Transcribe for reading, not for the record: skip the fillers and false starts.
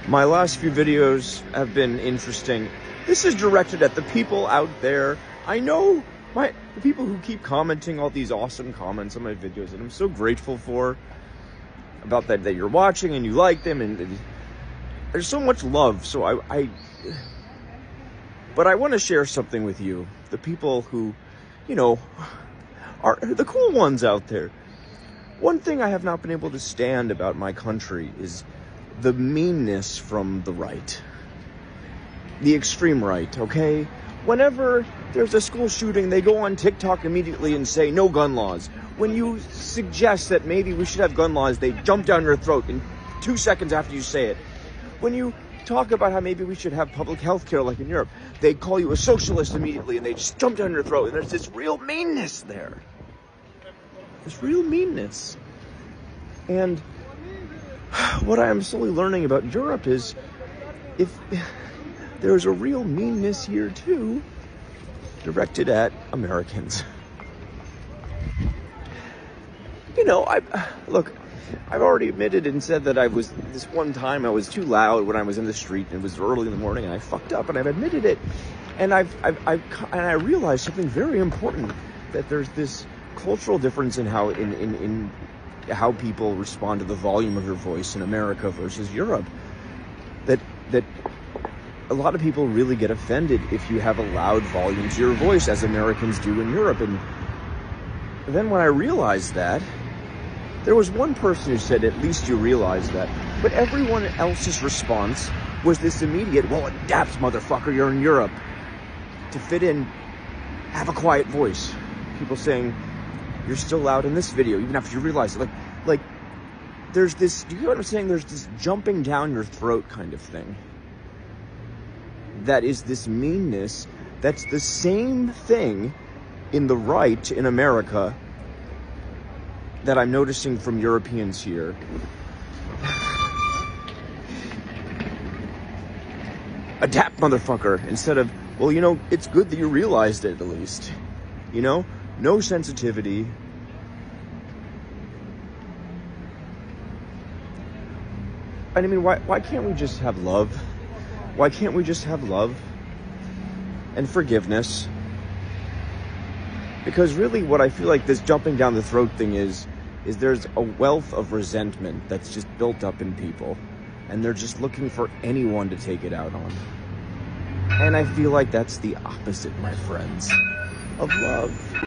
My last few videos have been interesting. This is directed at the people out there. I know the people who keep commenting all these awesome comments on my videos, and I'm so grateful for about that you're watching and you like them, and there's so much love. So but I want to share something with you, the people who, are the cool ones out there. One thing I have not been able to stand about my country is the meanness from the right. The extreme right, okay? Whenever there's a school shooting, they go on TikTok immediately and say, no gun laws. When you suggest that maybe we should have gun laws, they jump down your throat in 2 seconds after you say it. When you talk about how maybe we should have public health care like in Europe, they call you a socialist immediately and they just jump down your throat. And there's this real meanness there. There's real meanness. And what I am slowly learning about Europe is if there's a real meanness here too, directed at Americans. I've already admitted and said that this one time I was too loud when I was in the street, and it was early in the morning, and I fucked up, and I've admitted it. And I realized something very important, that there's this cultural difference in how in how people respond to the volume of your voice in America versus Europe. That a lot of people really get offended if you have a loud volume to your voice, as Americans do in Europe. And then when I realized that, there was one person who said, at least you realize that. But everyone else's response was this immediate, well, adapt, motherfucker, you're in Europe. To fit in, have a quiet voice. People saying, you're still loud in this video, even after you realize it. Like, there's this, do you know what I'm saying? There's this jumping down your throat kind of thing. That is this meanness. That's the same thing in the right in America that I'm noticing from Europeans here. Adapt, motherfucker, instead of, well, it's good that you realized it at least. No sensitivity. I mean, why can't we just have love? Why can't we just have love and forgiveness? Because really what I feel like this jumping down the throat thing is there's a wealth of resentment that's just built up in people, and they're just looking for anyone to take it out on. And I feel like that's the opposite, my friends, of love.